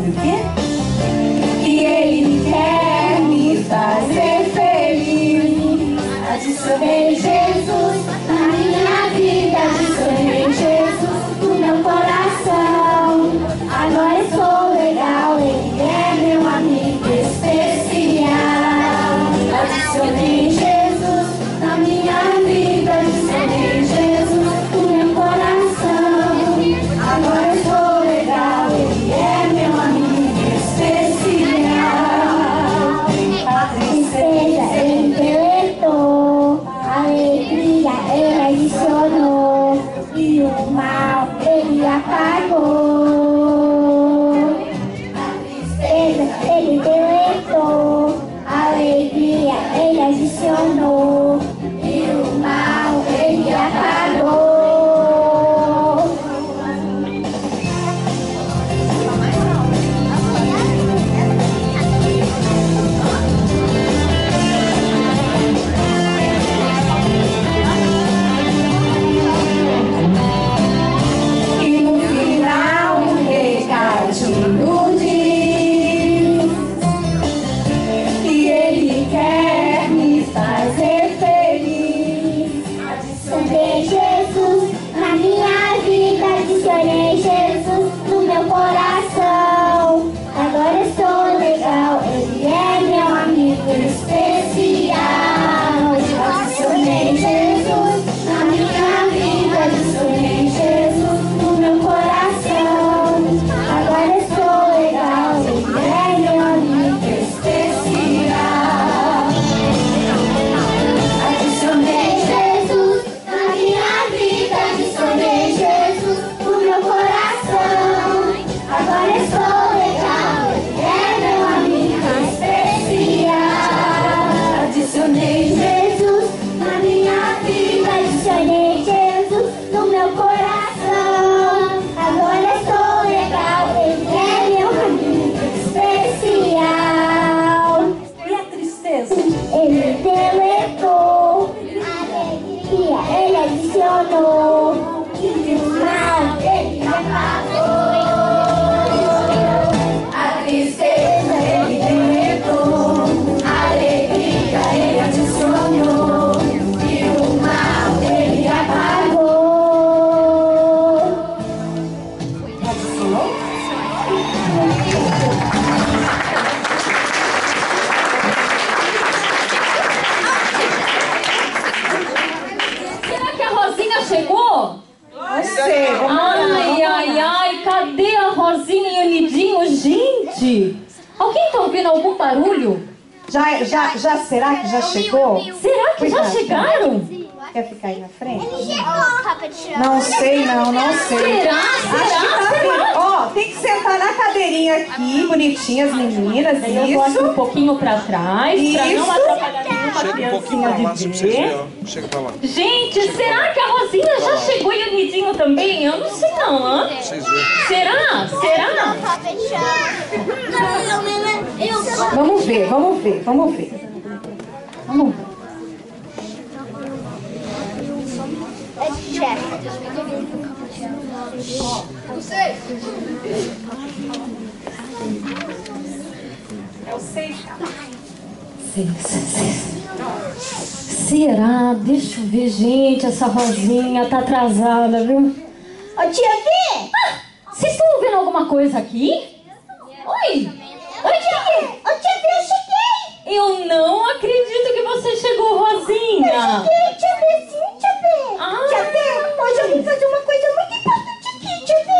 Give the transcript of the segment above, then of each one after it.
sabe o quê? Que Ele quer me fazer feliz. Adicionei Jesus na minha vida, adicionei Jesus no meu coração. Agora eu sou legal, Ele é meu amigo especial. Adicionei Jesus na minha vida, adicionei Jesus no meu coração. Agora eu sou legal, Ele é meu amigo especial. A tristeza Ele deletou, a alegria Ele adicionou e o mal Ele apagou. A tristeza Ele deletou, a alegria Ele adicionou e o mal Ele apagou. E no final um recadinho diz que Ele quer me fazer feliz. Adicionei Jesus na minha vida, adicionei Jesus no meu coração. Agora eu sou legal, Ele é meu amigo especial. Adicionei Jesus na minha vida, adicionei Jesus no meu coração. Agora eu sou legal, Ele é meu amigo especial. Adicionei Jesus na minha vida, adicionei Jesus no meu coração. Agora eu sou legal, Ele é meu amigo especial. Adicionei Jesus na minha vida, adicionei Jesus no meu coração. Agora eu sou legal, Ele é meu amigo especial. E a tristeza? Ele deletou, alegria Ele adicionou e o mal Ele apagou. A tristeza Ele deletou, alegria Ele adicionou e o mal Ele apagou. Adicionou? Será que a Rosinha chegou? Não sei, vamos Ai, ai, ai, cadê a Rosinha e o Nidinho? Gente, alguém tá ouvindo algum barulho? Já será que já chegou? Será que já Cuidado. chegaram? Quer ficar aí na frente? Não Não sei, não sei. Será? Acho que tá Será? vindo. Ó, tem que sentar na cadeirinha aqui, bonitinhas meninas, Daí eu vou aqui um isso. pouquinho pra trás, pra Isso. não atrapalhar nenhuma Chega um pouquinho pra criancinha lá, se de vocês verem, ver. ó. Chega pra lá. Gente, será que a Rosinha já chegou e o Nidinho também? Eu não sei não, hã? Vocês verem. Será? Será? tá fechado. Vamos ver. Vamos ver. Vamos ver. É o 6. Será? Deixa eu ver, gente. Essa Rosinha tá atrasada, viu? Ô tia V! Vocês estão ouvindo alguma coisa aqui? Oi! Oi, tia! Ô tia V, eu cheguei! Eu não acredito que você chegou, Rosinha! Tia V, sim, tia V! Ah. Tia V, hoje eu vim fazer uma coisa muito importante aqui, tia V!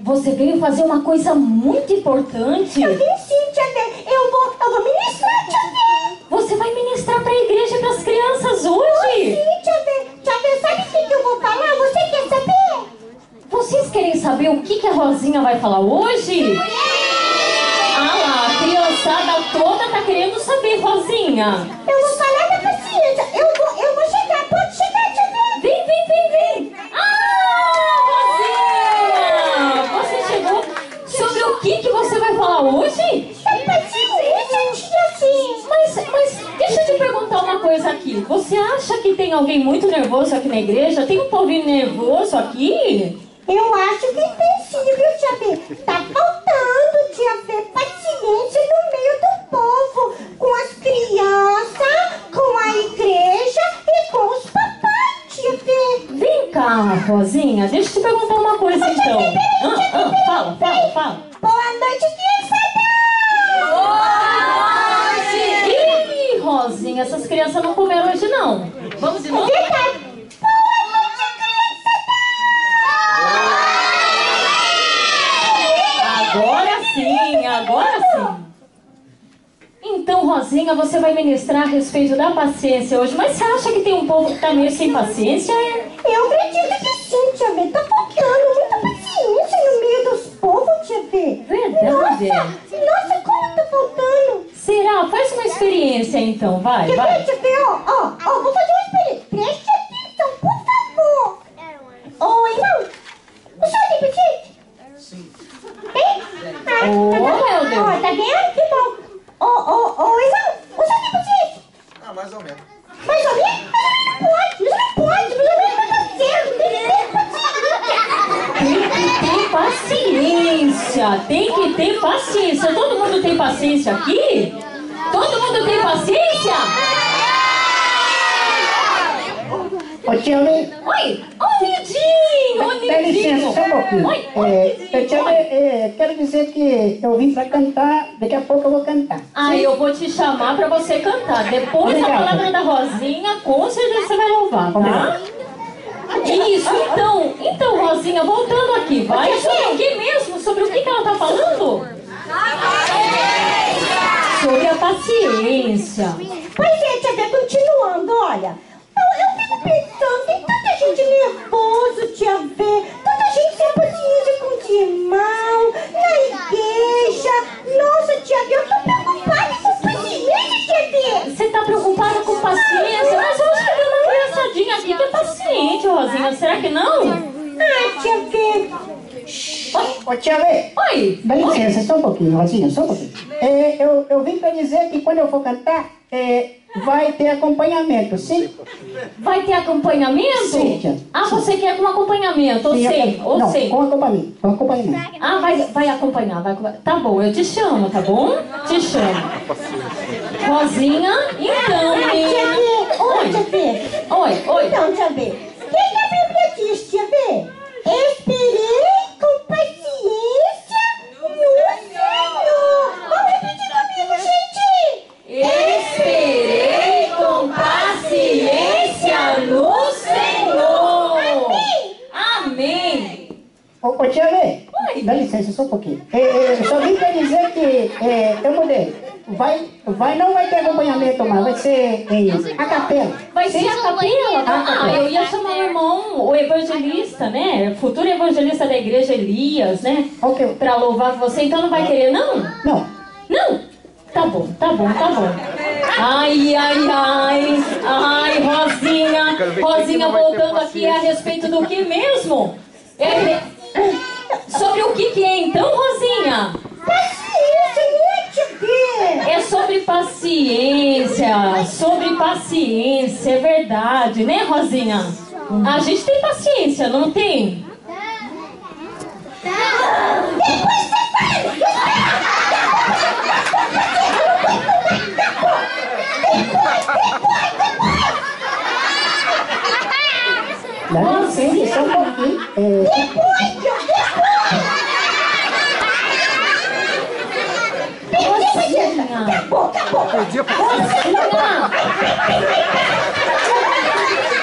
Você veio fazer uma coisa muito importante. Eu vim sim, tia V! Eu vou ministrar, tia V! Você vai ministrar para a igreja e para as crianças hoje? Sim, tia V! Tia V, sabe o que eu vou falar? Você quer saber? Vocês querem saber o que a Rosinha vai falar hoje? Ah lá, a criançada toda tá querendo saber, Rosinha. Eu vou falar da paciência! Eu vou chegar! Pode chegar, tia V! Vem! Ah, Rosinha! Você chegou. Sobre o que você vai falar hoje? Da paciência, tia V! Mas deixa eu te perguntar uma coisa aqui. Você acha que tem alguém muito nervoso aqui na igreja? Tem um povinho nervoso aqui? Eu acho que tem sim, viu, tia Fê? Tá faltando, tia Fê, paciência no meio do povo, com as crianças, com a igreja e com os papais, tia Fê. Vem cá, Rosinha, deixa eu te perguntar uma coisa então. Fala. Boa noite, criançada! Ih, Rosinha, essas crianças não comeram hoje não. Vamos de novo? Verdade. Agora sim. Então, Rosinha, você vai ministrar a respeito da paciência hoje, mas você acha que tem um povo que tá meio sem paciência? Eu acredito que sim, tia Fê. Tá faltando muita paciência no meio dos povos, tia Fê. Verdade. Nossa, como tá faltando? Será? Faz uma experiência então, vai. Tia Fê, ó, vou fazer uma experiência. Preste atenção, por favor. Ô, irmão, o senhor tem paciência? Sim. Tem? Ah, Ô, meu Deus. Ó, tá vendo? Que bom. Ô, irmão, o senhor tem paciência? Ah, mais ou menos. Mais ou menos? Mas não pode, mais ou menos vai dar certo. Tem que ter paciência. Todo mundo tem paciência aqui? Todo mundo tem paciência? Ô, tia Lê, Oi, Nidinho, dá licença, só um pouquinho. Oi. Tia Lê, quero dizer que eu vim pra cantar, daqui a pouco eu vou cantar. Ah, eu vou te chamar pra você cantar. Depois da Obrigado. palavra da Rosinha, com certeza você vai louvar, tá? Obrigado. Isso, então, Rosinha, voltando aqui, vai. Sobre o que mesmo? Sobre o que ela tá falando? Sobre a paciência. Pois é, tia Fê, continuando, olha. Eu fico pensando, tem tanta gente nervosa, tia Fê. Tanta gente sem paciência com os irmãos, na igreja. Nossa, tia Fê, eu tô preocupada com paciência, tia Fê. Você tá preocupada com paciência? Mas eu acho que tem uma criançadinha aqui que é paciente, Rosinha. Será que não? Ah, tia Fê. Ô, tia Lê, Oi. dá licença, só um pouquinho, Rosinha, só um pouquinho. Eu vim pra dizer que quando eu for cantar, vai ter acompanhamento, sim? Vai ter acompanhamento? Sim, tia. Ah, você quer com acompanhamento? Ou Sim, sei, ou não, sei. com acompanhamento. Ah, vai acompanhar, vai acompanhar. Tá bom, eu te chamo, tá bom? Te chamo. Rosinha, então, Tia menina. Fê, oi, tia Fê. Oi. Então, tia Fê, o que a Bíblia diz, tia Fê? Esperei com paciência no Senhor. Vamos repetir comigo, gente. Esperei com paciência no Senhor. Amém. Ô, tia Lê, Oi. dá licença, só um pouquinho. Eu só vim pra dizer que eu mudei. Não vai ter acompanhamento, mas vai ser a capela. Vai ser a capela? Ah, capela. eu ia chamar o irmão, o evangelista, né? Futuro evangelista da igreja, Elias, né? Ok. Pra louvar você, então não vai querer, não? Não. Não? Tá bom. Ai, Rosinha, voltando aqui a respeito do que mesmo? Sobre o que é então, Rosinha? Paciência, né, tia Fê? É sobre paciência, é verdade, né, Rosinha? A gente tem paciência, não tem? Dá licença, só um pouquinho.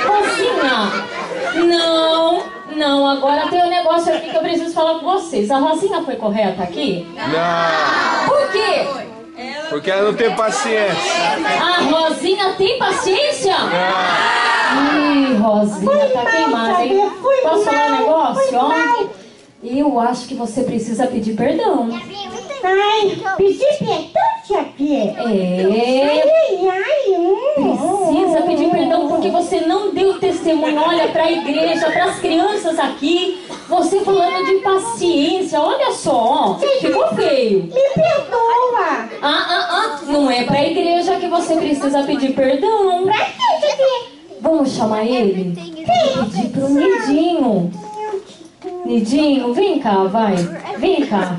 Rosinha, não, agora tem um negócio aqui que eu preciso falar com vocês. A Rosinha foi correta aqui? Não, Por quê? porque ela não tem paciência. A Rosinha tem paciência? Ih, Rosinha, tá queimada, hein? Posso falar um negócio, ó? Eu acho que você precisa pedir perdão. Ai, pedir perdão, tia Fê? Precisa pedir perdão porque você não deu testemunho. Olha, para a igreja, para as crianças aqui, você falando de paciência. Olha só, ó, ficou feio. Me perdoa. Não é para a igreja que você precisa pedir perdão. Pra quê, tia Fê? Vamos chamar ele? Pedir pro Nidinho. Nidinho, vem cá, vai. Vem cá.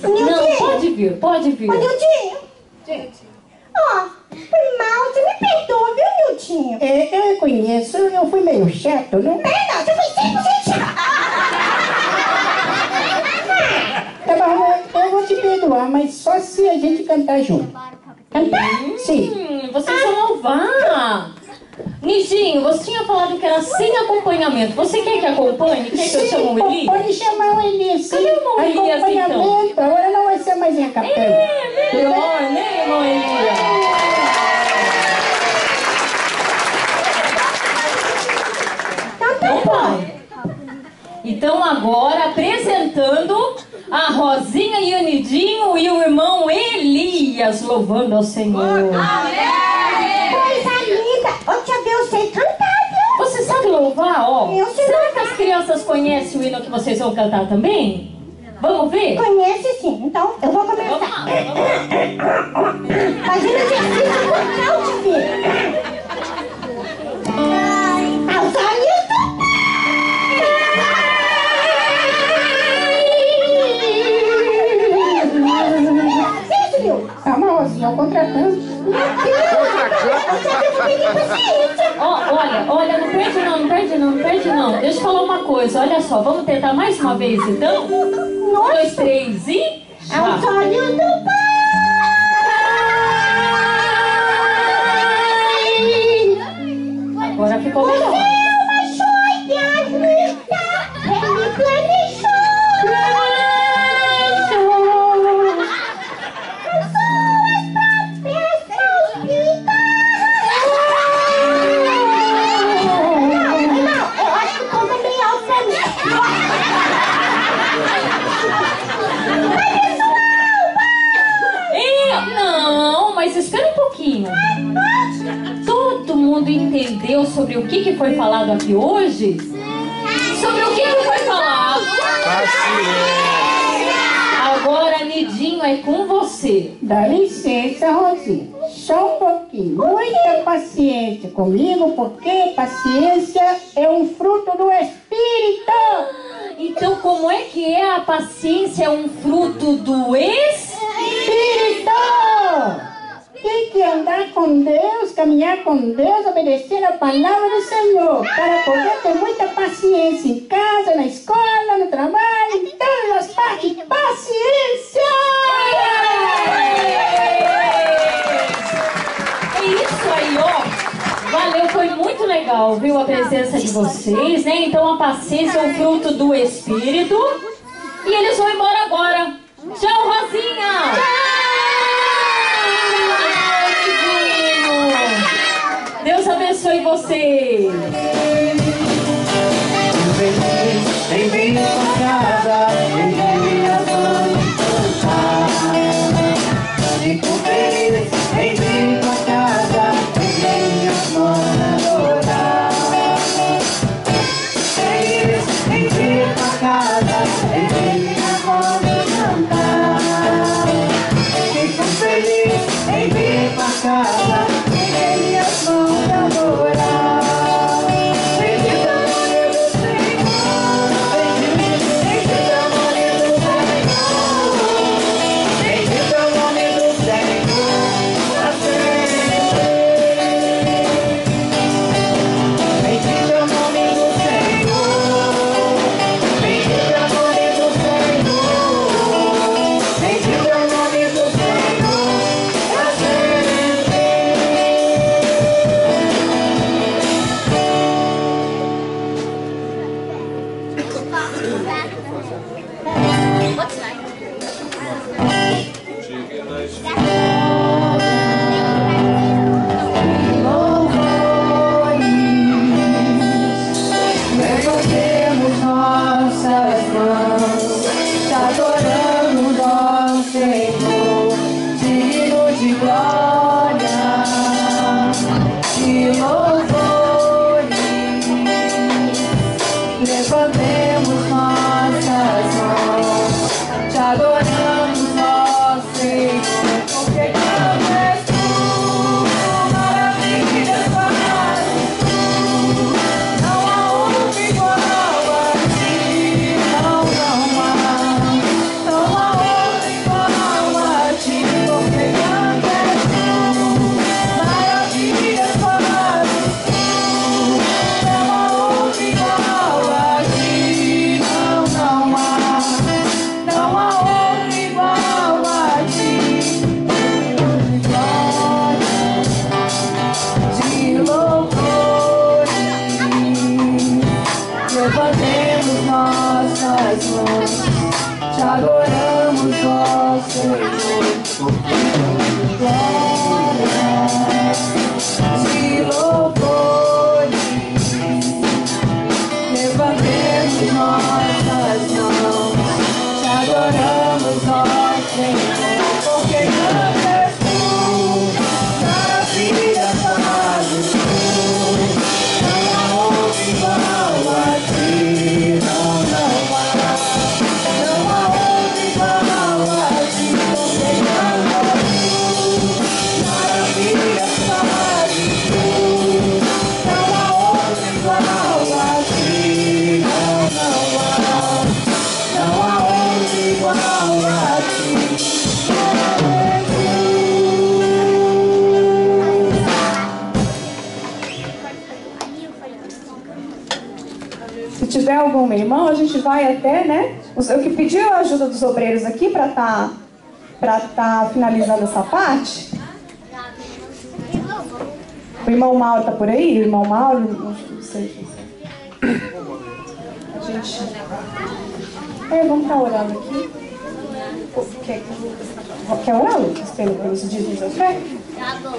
Não, pode vir, pode vir. Ô, Nildinho. Ó, foi mal. Você me perdoa, viu, Nildinho? Eu reconheço, eu fui meio chato, né? Não, você foi 100% chato. Tá bom, eu vou te perdoar, mas só se a gente cantar junto. Cantar? Sim. Vocês vão louvar. Nidinho, você tinha falado que era sem acompanhamento. Você quer que acompanhe? Quer que eu chame o Eli? Pode chamar o Eli, sim. Cadê o irmão Elias, Acompanhamento, agora não vai ser mais em a capela. É melhor, né, irmão Elias? Então agora apresentando a Rosinha e o Nidinho e o irmão Elias louvando ao Senhor. Coisa linda. Ô, tia Bel, eu sei cantar, viu? Você sabe louvar, ó? Eu sei Será que as crianças conhecem o hino que vocês vão cantar também? Vamos ver? Conhece sim. Então, eu vou Vamos começar. lá, vamos lá. Fazendo exercício vocal, tia Bel. Aos olhos do Calma, Rosinha, é o contracanto. Ó, olha, não perde não. Deixa eu falar uma coisa, olha só, vamos tentar mais uma vez então? 1, 2, 3 e... Aos olhos do Pai. Agora ficou melhor. Uma joia linda. Ele planejou. Não, mas espera um pouquinho. Todo mundo entendeu sobre o que foi falado aqui hoje? Sobre o que foi falado? Paciência. Agora, Nidinho, é com você. Dá licença, Rosinha. Só um pouquinho. Muita paciência comigo, porque paciência é um fruto do Espírito. Então, como é que é a paciência? É um fruto do Espírito? Tem que andar com Deus, caminhar com Deus, obedecer a palavra do Senhor, para poder ter muita paciência em casa, na escola, no trabalho, em todas as partes. Paciência! É isso aí, ó. Valeu, foi muito legal, viu, a presença de vocês, né? Então a paciência é um fruto do Espírito. E eles vão embora agora. Tchau, Rosinha! Deus abençoe você. Bem-vindo a casa, bem-vindo a fico feliz, bem-vindo a casa, bem-vindo a adorar. Feliz, bem-vindo a casa, bem-vindo a cantar. Fico feliz, bem-vindo a casa, bem-vindo a adorar. Bem-vindo ao nome do Senhor, bem-vindo ao nome do Senhor, bem-vindo ao nome do Senhor, pra sempre. Bem-vindo ao nome do Senhor, bem-vindo ao nome do Senhor, bem-vindo ao nome do Senhor, pra sempre. What's next? Levantemos nossas mãos, te adoramos, nosso Senhor, digno de glória e louvores. Levantemos nossas mãos, te adoramos, nosso Senhor, porque grande és tu, maravilhas fazes tu. Não há outro igual a ti, não pegamos nossas mãos, te adoramos, ó Senhor. Glórias e louvores, levantemos nossas mãos, te adoramos, ó Senhor, porque cantas tu, maravilha fazes tu, não há outro igual a ti, não há outro igual a ti, porque cantas tu, maravilha fazes tu, não há outro igual a ti, não há outro igual a ti. Se tiver algum irmão, a gente vai até, né? Eu que pedi a ajuda dos obreiros aqui para tá finalizando essa parte. O irmão Mauro tá por aí? O irmão Mauro? Não sei. A gente... vamos estar orando aqui. Quer orar, Lucas? Pelos dízimos e ofertas?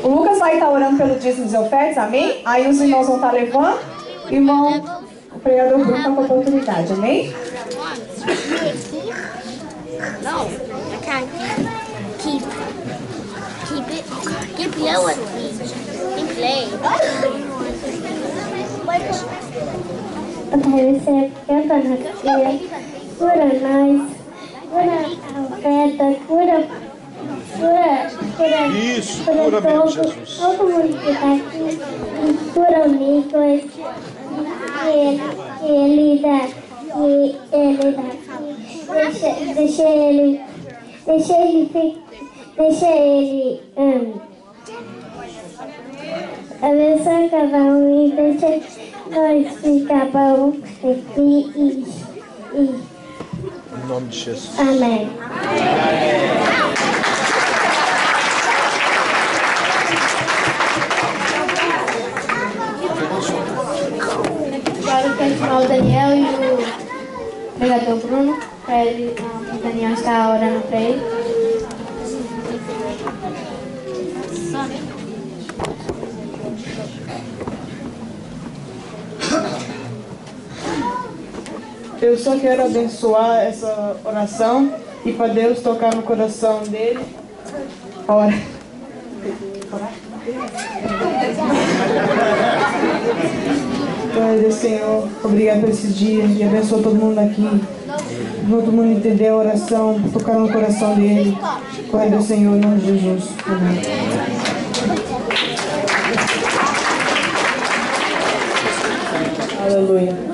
O Lucas vai estar orando pelos dízimos e ofertas, amém? Aí os irmãos vão estar levando. Irmão, o pregador Bruno está com a oportunidade, amém? No, I can't keep it. Keep yelling, please. Keep playing. Pai, você canta na tia, cura nós, cura a oferta, cura Isso, cura mesmo, Jesus. todo mundo que está aqui, cura o Nicolas, que ele dá deixa ele abençoa cada um e deixa nós ficar bom aqui Em nome de Jesus. amém. Agora quero chamar o Daniel e o pregador Bruno, para ele, o Daniel está orando para ele. Eu só quero abençoar essa oração e para Deus tocar no coração dele. Ora. Pai, Senhor, obrigado por esse dia e abençoa todo mundo aqui. Todo mundo entender a oração, tocar no coração dele. Pai do Senhor, em nome de Jesus. Amém. Aleluia.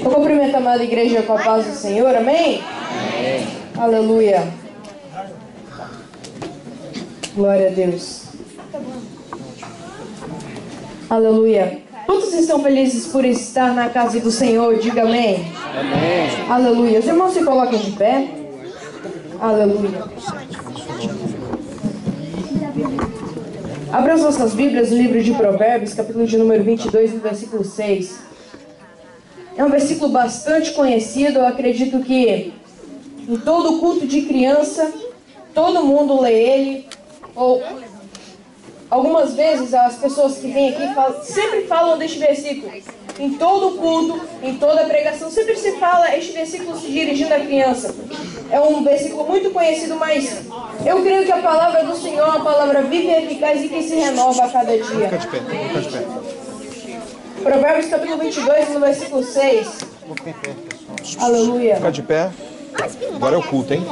Vou cumprimentar a amada igreja com a paz do Senhor, amém? Amém. Aleluia. Glória a Deus. Aleluia. Quantos estão felizes por estar na casa do Senhor? Diga amém. Amém. Aleluia. Os irmãos se coloquem de pé. Aleluia. Abra as nossas Bíblias no livro de Provérbios, capítulo de número 22, no versículo 6. É um versículo bastante conhecido. Eu acredito que em todo culto de criança, todo mundo lê ele. Ou algumas vezes as pessoas que vêm aqui sempre falam deste versículo. Em todo culto, em toda pregação, sempre se fala este versículo se dirigindo à criança. É um versículo muito conhecido, mas eu creio que a palavra do Senhor é uma palavra viva e eficaz e que se renova a cada dia. Fica de pé, fica de pé. Provérbios capítulo 22, no versículo 6. Aleluia. Fica de pé. Agora é o culto, hein?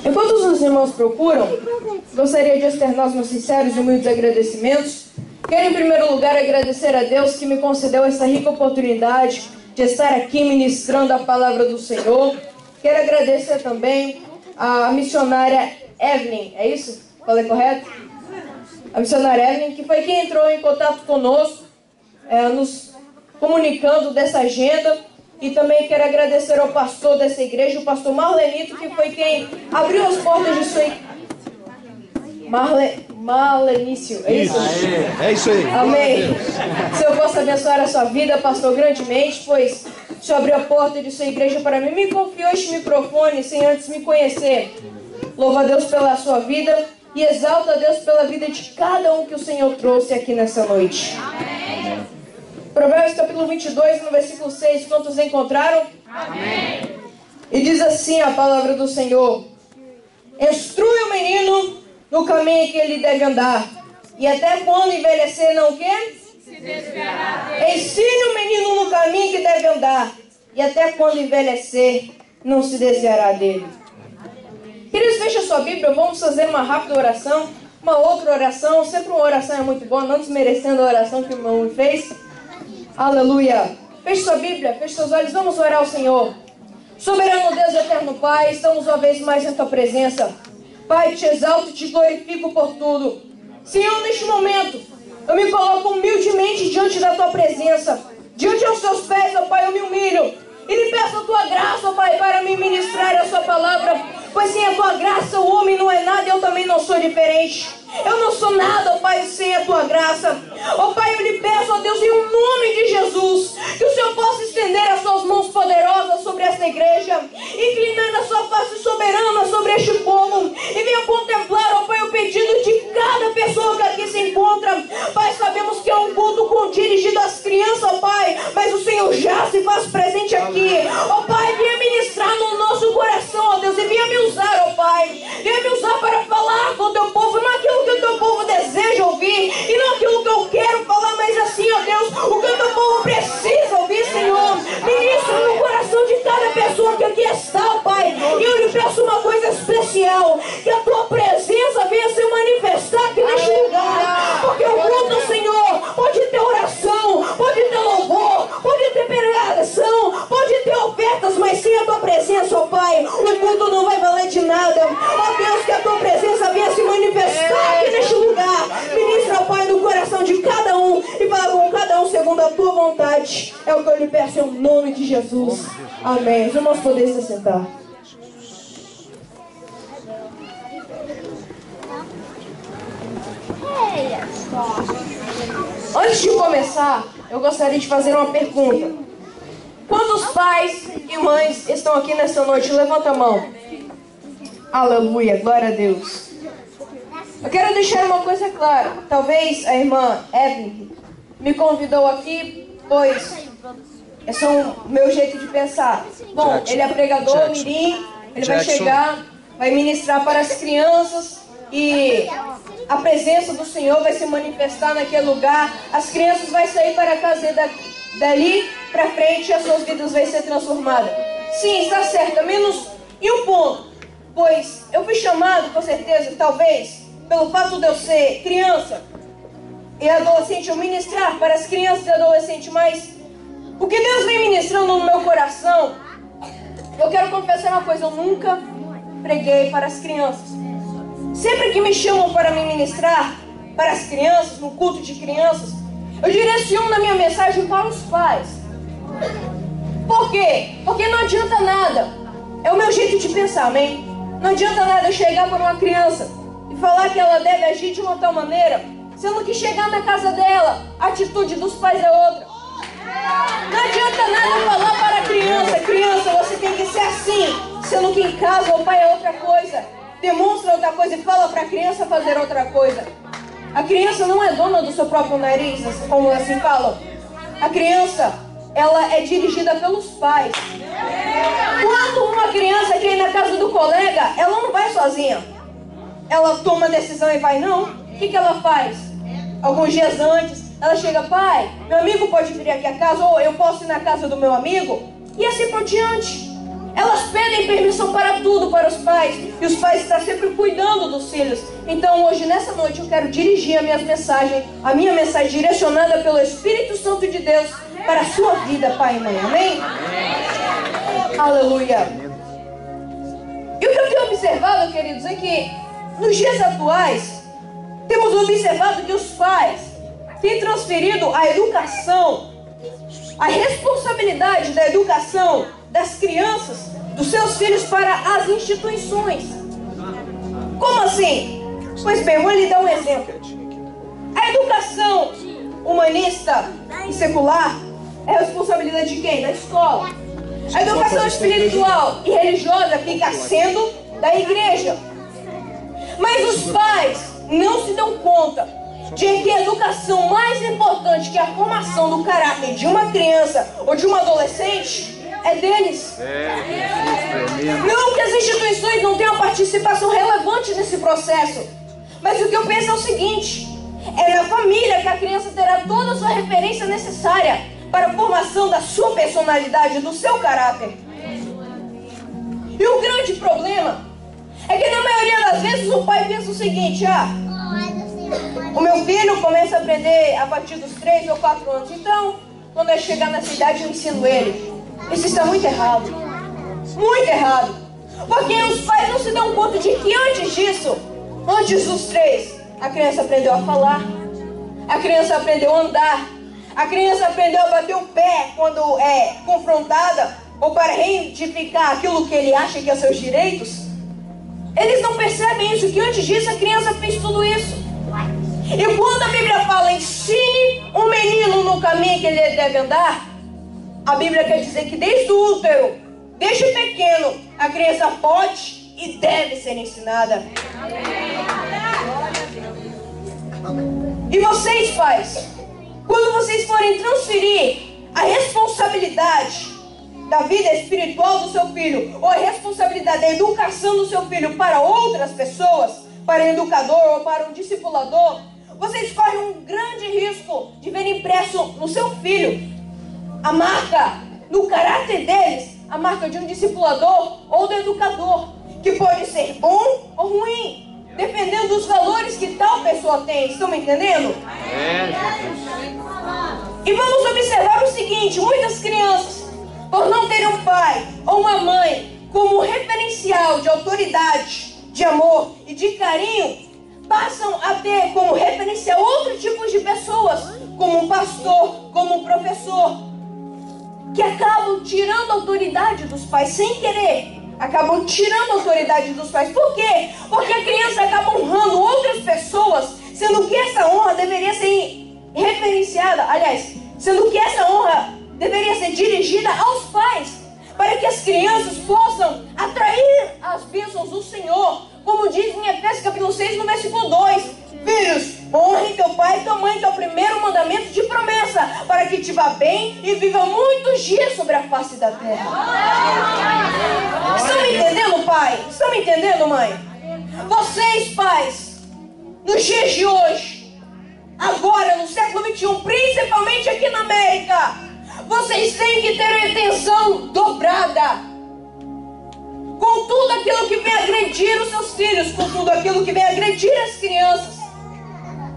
Enquanto os irmãos procuram, gostaria de externar os meus sinceros e humildes agradecimentos. Quero, em primeiro lugar, agradecer a Deus que me concedeu essa rica oportunidade de estar aqui ministrando a palavra do Senhor. Quero agradecer também a missionária Evelyn, é isso? Falei correto? A missionária Evelyn, que foi quem entrou em contato conosco, nos comunicando dessa agenda. E também quero agradecer ao pastor dessa igreja, o pastor Marlenito, que foi quem abriu as portas de sua Malenício. É isso? É isso aí. Amém. Se eu posso abençoar a sua vida, pastor, grandemente, pois o Senhor abriu a porta de sua igreja para mim, me confiou este microfone sem antes me conhecer. Louva a Deus pela sua vida e exalta a Deus pela vida de cada um que o Senhor trouxe aqui nessa noite. Amém. Provérbios capítulo 22, no versículo 6, quantos encontraram? Amém. E diz assim a palavra do Senhor: instrui o menino no caminho que ele deve andar, e até quando envelhecer não quer? Se desviará dele. Ensine o menino no caminho que deve andar, e até quando envelhecer não se desviará dele. Queridos, fecha sua Bíblia, vamos fazer uma rápida oração, uma outra oração. Sempre uma oração é muito boa, não desmerecendo a oração que o irmão fez. Aleluia. Feche sua Bíblia, feche seus olhos, vamos orar ao Senhor. Soberano Deus, eterno Pai, estamos uma vez mais em tua presença. Pai, te exalto e te glorifico por tudo. Senhor, neste momento, eu me coloco humildemente diante da tua presença. Diante aos teus pés, ó Pai, eu me humilho. E lhe peço a tua graça, ó Pai, para me ministrar a sua palavra. Pois sem a tua graça o homem não é nada e eu também não sou diferente. Eu não sou nada, ó Pai, sem a tua graça. Ó Pai, eu lhe peço, ó Deus, em nome de Jesus, que o Senhor possa estender as suas mãos poderosas sobre esta igreja, inclinar a sua face soberana sobre este povo, e venha contemplar, ó Pai, o pedido de cada pessoa que aqui se encontra. Pai, sabemos que é um culto dirigido às crianças, ó Pai, mas o Senhor já se faz presente aqui. Ó Pai, venha ministrar no nosso coração, ó Deus, e venha me usar, ó Pai, venha me usar para falar com o teu povo, não aquilo que o teu povo deseja ouvir, e não aquilo que eu quero falar, mas assim, ó Deus, o que o teu povo precisa ouvir, Senhor. Ministra no coração de cada pessoa que aqui está, ó Pai, e eu lhe peço uma coisa especial, que a tua presença venha se manifestar aqui neste lugar, porque o culto, Senhor, pode ter oração, pode ter louvor, pode ter pregação, pode ter ofertas, mas sem a tua presença, ó Pai, o culto não vai valer de nada. Ó Deus, que a tua presença venha se manifestar aqui neste lugar. Ministra, ó Pai, no coração de cada um e fala com cada um segundo a tua vontade. É o que eu lhe peço em nome de Jesus. Amém. Os irmãos podem se sentar. Antes de começar, eu gostaria de fazer uma pergunta. Quantos pais e mães estão aqui nessa noite? Levanta a mão. Aleluia, glória a Deus. Eu quero deixar uma coisa clara. Talvez a irmã Evelyn me convidou aqui, pois esse é o meu jeito de pensar. Bom, ele é pregador, mirim, ele vai chegar, vai ministrar para as crianças e a presença do Senhor vai se manifestar naquele lugar. As crianças vão sair para a casa dali para frente e as suas vidas vão ser transformadas. Sim, está certo, menos em um ponto. Pois eu fui chamado, com certeza, talvez, pelo fato de eu ser criança e adolescente, eu ministrar para as crianças e adolescentes, mas o que Deus vem ministrando no meu coração, eu quero confessar uma coisa, eu nunca preguei para as crianças. Sempre que me chamam para me ministrar para as crianças, no culto de crianças, eu direciono a minha mensagem para os pais. Por quê? Porque não adianta nada, é o meu jeito de pensar, amém? Não adianta nada eu chegar para uma criança e falar que ela deve agir de uma tal maneira, sendo que chegar na casa dela, a atitude dos pais é outra. Não adianta nada eu falar para a criança, criança, você tem que ser assim, sendo que em casa o pai é outra coisa, demonstra outra coisa e fala para a criança fazer outra coisa. A criança não é dona do seu próprio nariz, como assim falam. A criança, ela é dirigida pelos pais. Quando uma criança quer ir na casa do colega, ela não vai sozinha. Ela toma a decisão e vai, não. O que ela faz? Alguns dias antes, ela chega, pai, meu amigo pode vir aqui a casa, ou eu posso ir na casa do meu amigo? E assim por diante. Elas pedem permissão para tudo para os pais, e os pais estão sempre cuidando dos filhos. Então hoje, nessa noite, eu quero dirigir a minha mensagem direcionada pelo Espírito Santo de Deus para a sua vida, pai e mãe, amém? Aleluia. E o que eu tenho observado, queridos, é que nos dias atuais, temos observado que os pais têm transferido a educação, a responsabilidade da educação das crianças, dos seus filhos, para as instituições. Como assim? Pois bem, eu vou lhe dar um exemplo. A educação humanista e secular é responsabilidade de quem? Da escola. A educação espiritual e religiosa fica sendo da igreja. Mas os pais não se dão conta de que a educação mais importante que a formação do caráter de uma criança ou de um adolescente é deles. Não que as instituições não tenham participação relevante nesse processo, mas o que eu penso é o seguinte: é na família que a criança terá toda a sua referência necessária para a formação da sua personalidade, do seu caráter. E o grande problema é que na maioria das vezes o pai pensa o seguinte: o meu filho começa a aprender a partir dos 3 ou 4 anos, então quando ele chegar nessa idade eu ensino ele. Isso está muito errado. Muito errado. Porque os pais não se dão conta de que antes disso, antes dos 3, a criança aprendeu a falar, a criança aprendeu a andar, a criança aprendeu a bater o pé quando é confrontada ou para reivindicar aquilo que ele acha que é seus direitos. Eles não percebem isso, que antes disso a criança fez tudo isso. E quando a Bíblia fala ensine um menino no caminho que ele deve andar, a Bíblia quer dizer que desde o útero, desde pequeno, a criança pode e deve ser ensinada. E vocês, pais, quando vocês forem transferir a responsabilidade da vida espiritual do seu filho, ou a responsabilidade da educação do seu filho para outras pessoas, para um educador ou para um discipulador, vocês correm um grande risco de ver impresso no seu filho a marca, no caráter deles, a marca de um discipulador ou do educador, que pode ser bom ou ruim, dependendo dos valores que tal pessoa tem. Estão me entendendo? E vamos observar o seguinte: muitas crianças, por não terem um pai ou uma mãe como referencial de autoridade, de amor e de carinho, passam a ter como referencial outros tipos de pessoas, como um pastor, como um professor, que acabam tirando a autoridade dos pais sem querer. Acabam tirando a autoridade dos pais. Por quê? Porque a criança acaba honrando outras pessoas, sendo que essa honra deveria ser referenciada, aliás, sendo que essa honra deveria ser dirigida aos pais, para que as crianças possam atrair as bênçãos do Senhor, como diz em Efésios capítulo 6, no versículo 2. Filhos, honre teu pai e tua mãe, que é o primeiro mandamento de promessa, para que te vá bem e viva muitos dias sobre a face da terra. Estão me entendendo, pai? Estão me entendendo, mãe? Vocês, pais, nos dias de hoje, agora no século XXI, principalmente aqui na América, vocês têm que ter a atenção dobrada com tudo aquilo que vem agredir os seus filhos, com tudo aquilo que vem agredir as crianças,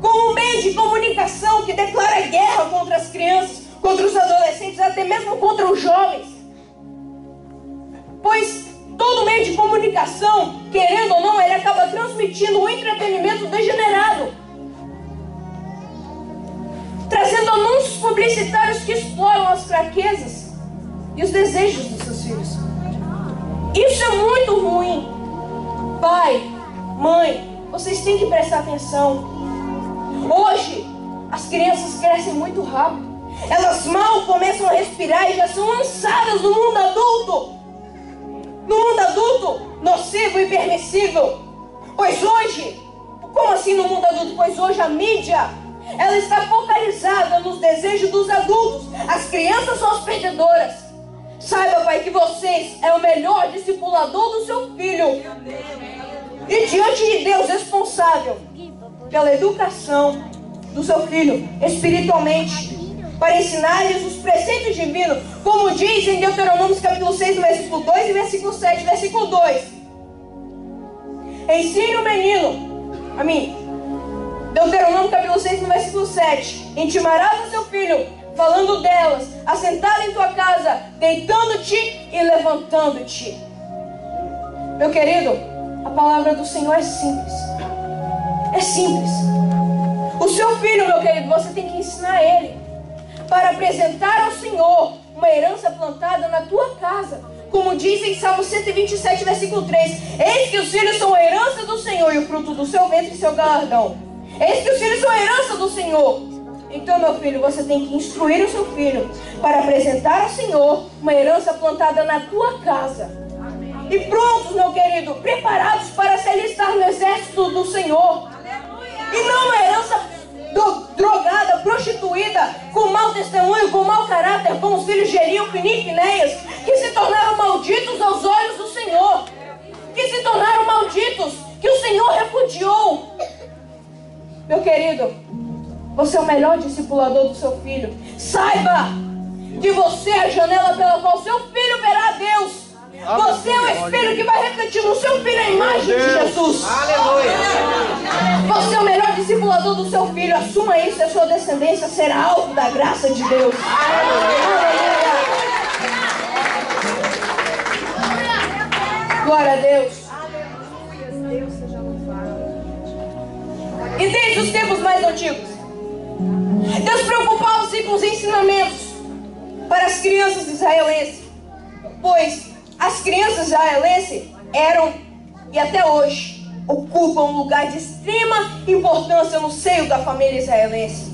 com um meio de comunicação que declara guerra contra as crianças, contra os adolescentes, até mesmo contra os jovens. Pois todo meio de comunicação, querendo ou não, ele acaba transmitindo um entretenimento degenerado, trazendo anúncios publicitários que exploram as fraquezas e os desejos dos seus filhos. Isso é muito ruim. Pai, mãe, vocês têm que prestar atenção. Hoje, as crianças crescem muito rápido. Elas mal começam a respirar e já são lançadas no mundo adulto. No mundo adulto, nocivo e permissível. Pois hoje, como assim no mundo adulto? Pois hoje a mídia, ela está focalizada nos desejos dos adultos. As crianças são as perdedoras. Saiba, pai, que vocês é o melhor discipulador do seu filho. E diante de Deus, responsável pela educação do seu filho espiritualmente, para ensinar-lhes os preceitos divinos, como diz em Deuteronômio capítulo 6, versículo 2 e versículo 7, versículo 2. Ensine o menino, Deuteronômio capítulo 6, no versículo 7. Intimarás o seu filho, falando delas, assentado em tua casa, deitando-te e levantando-te. Meu querido, a palavra do Senhor é simples. É simples. O seu filho, meu querido, você tem que ensinar ele para apresentar ao Senhor uma herança plantada na tua casa, como diz em Salmo 127, versículo 3: eis que os filhos são a herança do Senhor e o fruto do seu ventre e seu galardão. Eis que os filhos são a herança do Senhor. Então, meu filho, você tem que instruir o seu filho para apresentar ao Senhor uma herança plantada na tua casa. E prontos, meu querido, preparados para se alistar no exército do Senhor. E não uma herança drogada, prostituída, com mau testemunho, com mau caráter, como os filhos de Eli, Ofni e Finéias, que se tornaram malditos aos olhos do Senhor, que se tornaram malditos, que o Senhor repudiou. Meu querido, você é o melhor discipulador do seu filho. Saiba que você é a janela pela qual seu filho verá a Deus. Você é o espelho que vai refletir no seu filho a imagem de Jesus. Aleluia. Você é o melhor discipulador do seu filho. Assuma isso e a sua descendência será alvo da graça de Deus. Aleluia. Glória a Deus. E desde os tempos mais antigos, Deus preocupava-se com os ensinamentos para as crianças israelenses, pois as crianças israelenses eram, e até hoje, ocupam um lugar de extrema importância no seio da família israelense.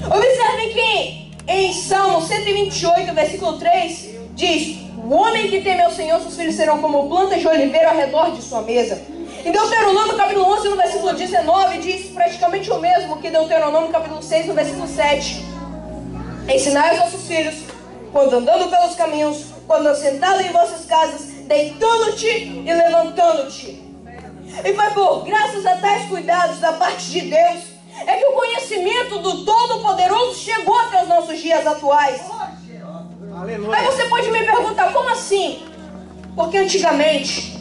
Observem que em Salmo 128, versículo 3, diz: o homem que teme ao Senhor, seus filhos serão como plantas de oliveira ao redor de sua mesa. Em Deuteronômio capítulo 11, no versículo 19, diz praticamente o mesmo que Deuteronômio capítulo 6, no versículo 7. Ensinai aos vossos filhos, quando andando pelos caminhos, quando assentado em vossas casas, deitando-te e levantando-te. E foi por graças a tais cuidados da parte de Deus é que o conhecimento do Todo-Poderoso chegou até os nossos dias atuais. Aleluia. Aí você pode me perguntar, como assim? Porque antigamente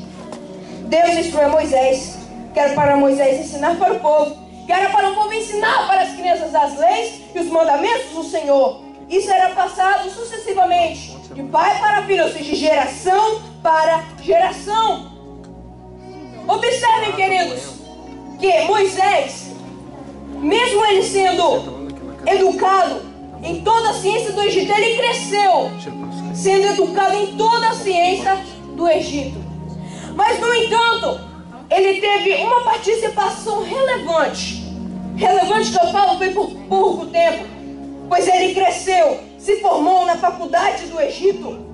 Deus instruiu Moisés, que era para Moisés ensinar para o povo, que era para o povo ensinar para as crianças as leis e os mandamentos do Senhor. Isso era passado sucessivamente, de pai para filho, ou seja, de geração para geração. Observem, queridos, que Moisés, mesmo ele sendo educado em toda a ciência do Egito, ele cresceu sendo educado em toda a ciência do Egito. Mas, no entanto, ele teve uma participação relevante. Relevante que eu falo foi por pouco tempo, pois ele cresceu, se formou na faculdade do Egito.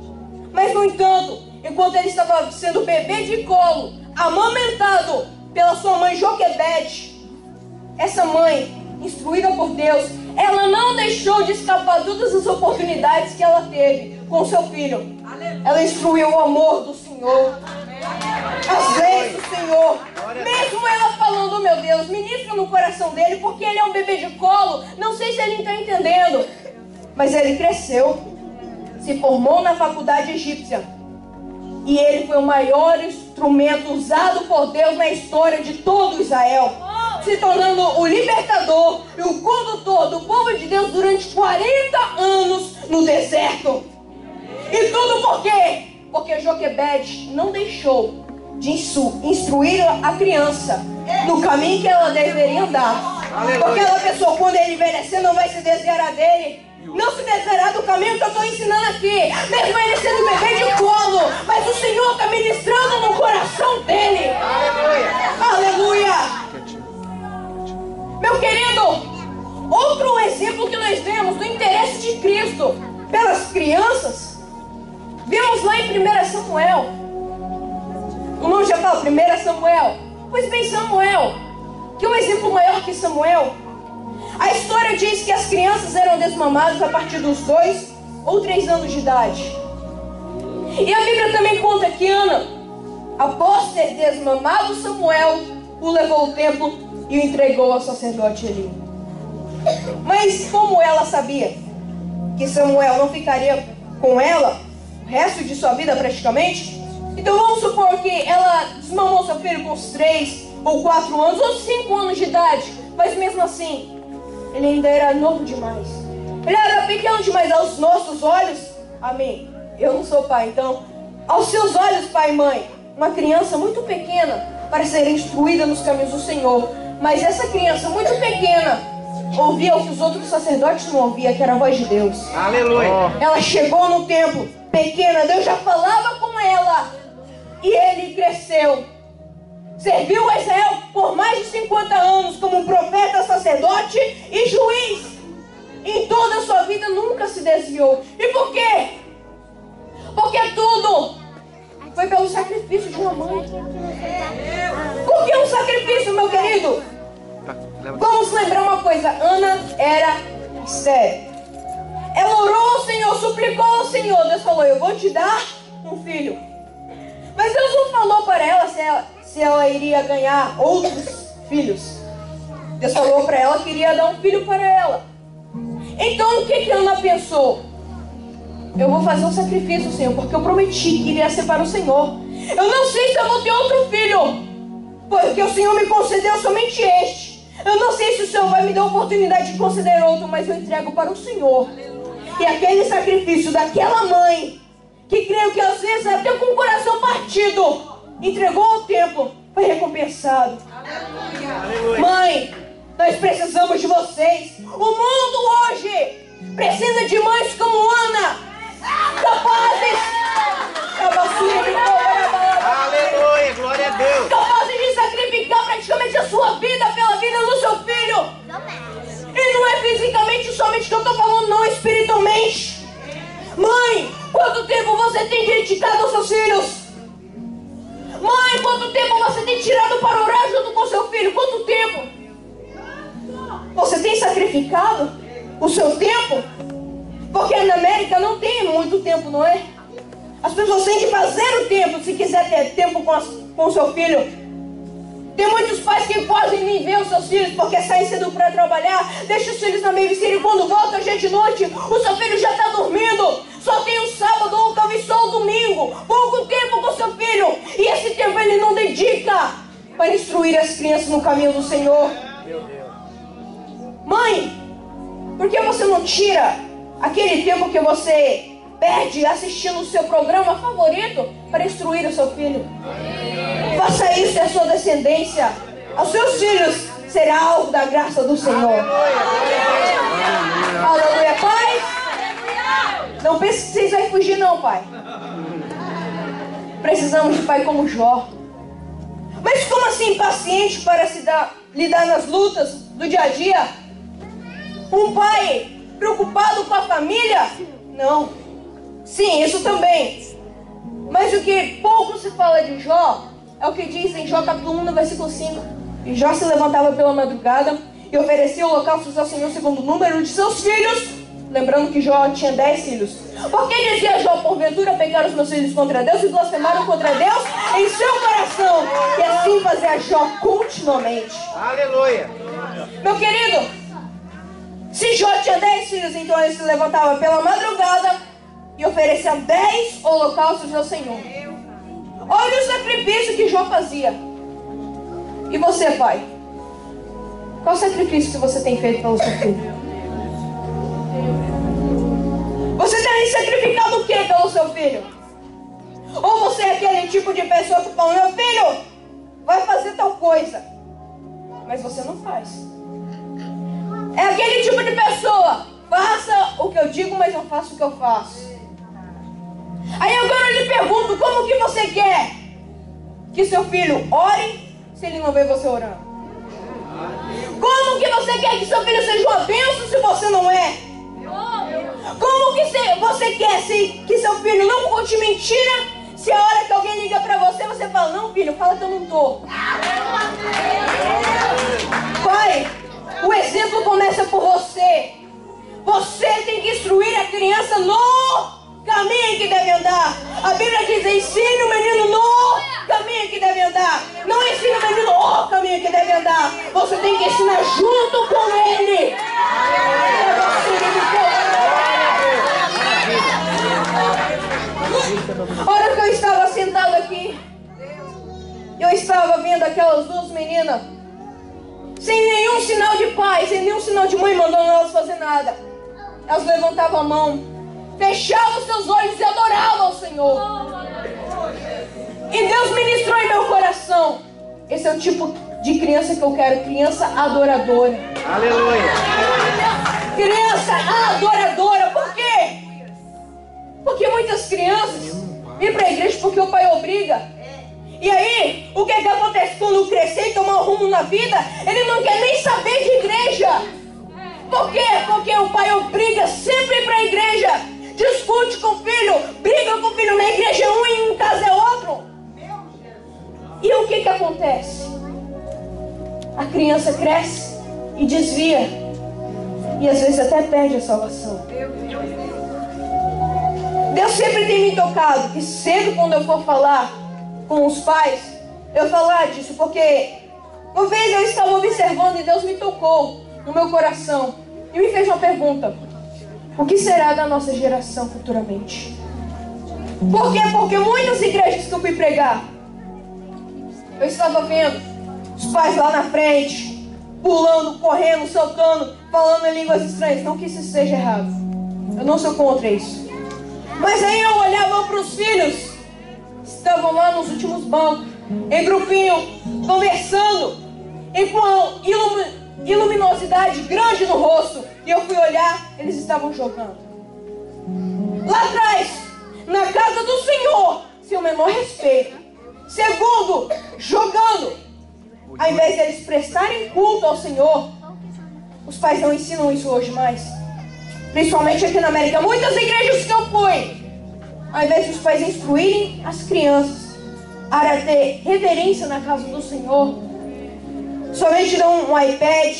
Mas, no entanto, enquanto ele estava sendo bebê de colo, amamentado pela sua mãe Joquebede, essa mãe, instruída por Deus, ela não deixou de escapar todas as oportunidades que ela teve com seu filho. Ela instruiu o amor do Senhor, as leis do Senhor. Mesmo ela falando, oh, meu Deus, ministra no coração dele, porque ele é um bebê de colo. Não sei se ele está entendendo, mas ele cresceu, se formou na faculdade egípcia, e ele foi o maior instrumento usado por Deus na história de todo Israel, se tornando o libertador e o condutor do povo de Deus durante 40 anos no deserto. E tudo por quê? Porque Joquebede não deixou de instruir a criança no caminho que ela deveria andar. Porque aquela pessoa, quando ele envelhecer, não vai se desviar dele. Não se desviará do caminho que eu estou ensinando aqui. Mesmo ele sendo bebê de colo, mas o Senhor está ministrando no coração dele. Aleluia. Meu querido, outro exemplo que nós vemos do interesse de Cristo pelas crianças, vemos lá em 1 Samuel. O nome já fala 1 Samuel. Pois bem, Samuel, que é um exemplo maior que Samuel. A história diz que as crianças eram desmamadas a partir dos 2 ou 3 anos de idade. E a Bíblia também conta que Ana, após ter desmamado Samuel, o levou ao templo e o entregou ao sacerdote Eli. Mas como ela sabia que Samuel não ficaria com ela o resto de sua vida praticamente, então vamos supor que ela desmamou seu filho com uns 3 ou 4 anos ou 5 anos de idade, mas mesmo assim ele ainda era novo demais. Ele era pequeno demais aos nossos olhos. Amém. Eu não sou pai, então aos seus olhos, pai e mãe, uma criança muito pequena para ser instruída nos caminhos do Senhor. Mas essa criança muito pequena ouvia o que os outros sacerdotes não ouviam, que era a voz de Deus. Aleluia. Ela chegou no templo pequena, Deus já falava com com ela. E ele cresceu. Serviu a Israel por mais de 50 anos como um profeta, sacerdote e juiz. Em toda a sua vida nunca se desviou. E por quê? Porque tudo foi pelo sacrifício de uma mãe. Por que um sacrifício, meu querido? Vamos lembrar uma coisa. Ana era estéril. Ela orou ao Senhor, suplicou ao Senhor. Deus falou, eu vou te dar um filho. Mas Deus não falou para ela se ela iria ganhar outros filhos. Deus falou para ela que iria dar um filho para ela. Então o que Ana pensou? Eu vou fazer um sacrifício, Senhor, porque eu prometi que iria ser para o Senhor. Eu não sei se eu vou ter outro filho, porque o Senhor me concedeu somente este. Eu não sei se o Senhor vai me dar a oportunidade de conceder outro, mas eu entrego para o Senhor. E aquele sacrifício daquela mãe, que creio que às vezes até com o coração partido, entregou ao templo, foi recompensado. Aleluia. Mãe, nós precisamos de vocês. O mundo hoje precisa de mães como Ana, capazes, aleluia, glória a Deus, capazes de sacrificar praticamente a sua vida pela vida do seu filho. E não é fisicamente somente que eu estou falando, não, espiritualmente. Mãe, quanto tempo você tem dedicado aos seus filhos? Mãe, quanto tempo você tem tirado para orar junto com seu filho? Quanto tempo? Você tem sacrificado o seu tempo? Porque na América não tem muito tempo, não é? As pessoas têm que fazer o tempo se quiser ter tempo com o seu filho. Tem muitos pais que podem nem ver os seus filhos porque saem cedo para trabalhar, deixam os filhos na babysitter e quando voltam já de noite, o seu filho já está dormindo. Só tem o sábado ou talvez só o domingo. Pouco tempo com seu filho. E esse tempo ele não dedica para instruir as crianças no caminho do Senhor. Mãe, por que você não tira aquele tempo que você perde assistindo o seu programa favorito para instruir o seu filho? Faça isso e a sua descendência, aos seus filhos, será algo da graça do Senhor. Aleluia, Pai. Não pense que vocês vão fugir não, Pai. Precisamos de pai como Jó. Mas como assim paciente para lidar nas lutas do dia a dia? Um pai preocupado com a família? Não. Sim, isso também. Mas o que pouco se fala de Jó é o que diz em Jó capítulo 1, no versículo 5. E Jó se levantava pela madrugada e oferecia holocaustos ao Senhor segundo o número de seus filhos. Lembrando que Jó tinha 10 filhos. Porque dizia Jó, porventura pecaram os meus filhos contra Deus e blasfemaram contra Deus em seu coração. E assim fazia Jó continuamente. Aleluia. Meu querido, se Jó tinha 10 filhos, então ele se levantava pela madrugada e oferecia 10 holocaustos ao Senhor. Olha o sacrifício que Jó fazia. E você, pai? Qual sacrifício que você tem feito pelo seu filho? Você tem sacrificado o que pelo seu filho? Ou você é aquele tipo de pessoa que fala, meu filho, vai fazer tal coisa, mas você não faz. É aquele tipo de pessoa, faça o que eu digo, mas não faça o que eu faço. Aí agora eu lhe pergunto, como que você quer que seu filho ore se ele não vê você orando? Como que você quer que seu filho seja uma bênção se você não é? Como que você quer que seu filho não conte mentira se a hora que alguém liga pra você, você fala, não filho, fala que eu não tô. Pai, o exemplo começa por você. Você tem que instruir a criança no caminho que deve andar. A Bíblia diz, ensine o menino no caminho que deve andar. Não ensine o menino o caminho que deve andar. Você tem que ensinar junto com ele. A hora que eu estava sentado aqui, eu estava vendo aquelas duas meninas sem nenhum sinal de pai, sem nenhum sinal de mãe mandando elas fazer nada. Elas levantavam a mão, fechavam seus olhos e adoravam o Senhor. E Deus ministrou em meu coração. Esse é o tipo de criança que eu quero, criança adoradora. Aleluia. Criança adoradora, por quê? Porque muitas crianças vir para a igreja porque o pai obriga. E aí, o que acontece quando crescer e tomar um rumo na vida? Ele não quer nem saber de igreja. Por quê? Porque o pai obriga sempre para a igreja. Discute com o filho, briga com o filho. Na igreja é um e em casa é outro. E o que acontece? A criança cresce e desvia. E às vezes até perde a salvação. Deus sempre tem me tocado. E sempre quando eu for falar com os pais, eu falar disso. Porque uma vez eu estava observando e Deus me tocou no meu coração. E me fez uma pergunta. O que será da nossa geração futuramente? Por quê? Porque muitas igrejas que eu fui pregar, eu estava vendo os pais lá na frente, pulando, correndo, saltando, falando em línguas estranhas. Não que isso seja errado. Eu não sou contra isso. Mas aí eu olhava para os filhos, estavam lá nos últimos bancos, em grupinho, conversando, e com uma iluminosidade grande no rosto. E eu fui olhar, eles estavam jogando. Lá atrás, na casa do Senhor, sem o menor respeito. Segundo, jogando. Ao invés de eles prestarem culto ao Senhor, os pais não ensinam isso hoje mais. Principalmente aqui na América. Muitas igrejas que eu fui, ao invés de os pais instruírem as crianças a ter reverência na casa do Senhor, somente dão um iPad,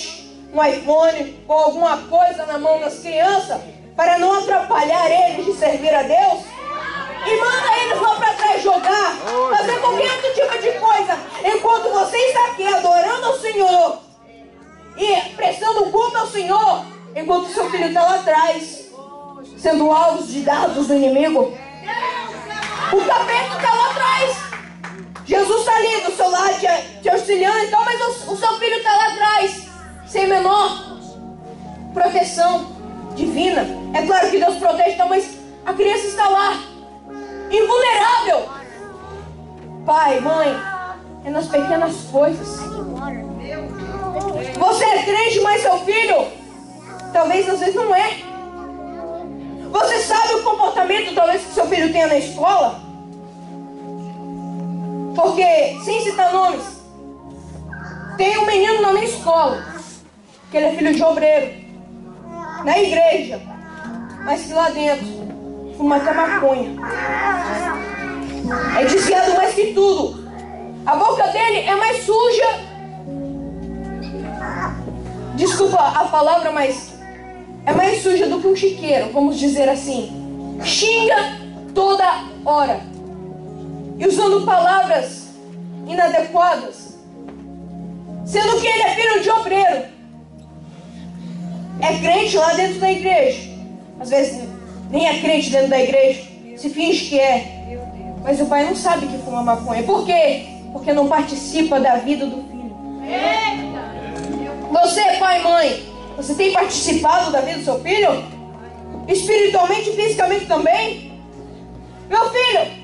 um iPhone ou alguma coisa na mão das crianças para não atrapalhar eles de servir a Deus. E manda eles lá para trás jogar, fazer qualquer outro tipo de coisa, enquanto você está aqui adorando ao Senhor e prestando culto ao Senhor, enquanto seu filho está lá atrás, sendo alvo de dardos do inimigo. O capeta está lá atrás. Jesus está ali do seu lado te auxiliando, então, mas o seu filho está lá atrás, sem menor proteção divina. É claro que Deus protege, então, mas a criança está lá, invulnerável. Pai, mãe, é nas pequenas coisas. Você é crente, mas seu filho talvez às vezes não é. Você sabe o comportamento talvez que seu filho tenha na escola? Porque, sem citar nomes, tem um menino na minha escola, que ele é filho de obreiro, na igreja, mas que lá dentro fuma até maconha. É desviado mais que tudo. A boca dele é mais suja. Desculpa a palavra, mas é mais suja do que um chiqueiro, vamos dizer assim. Xinga toda hora. E usando palavras inadequadas. Sendo que ele é filho de obreiro. É crente lá dentro da igreja. Às vezes nem é crente dentro da igreja. Se finge que é. Mas o pai não sabe que fuma maconha. Por quê? Porque não participa da vida do filho. Você, pai e mãe, você tem participado da vida do seu filho? Espiritualmente e fisicamente também? Meu filho,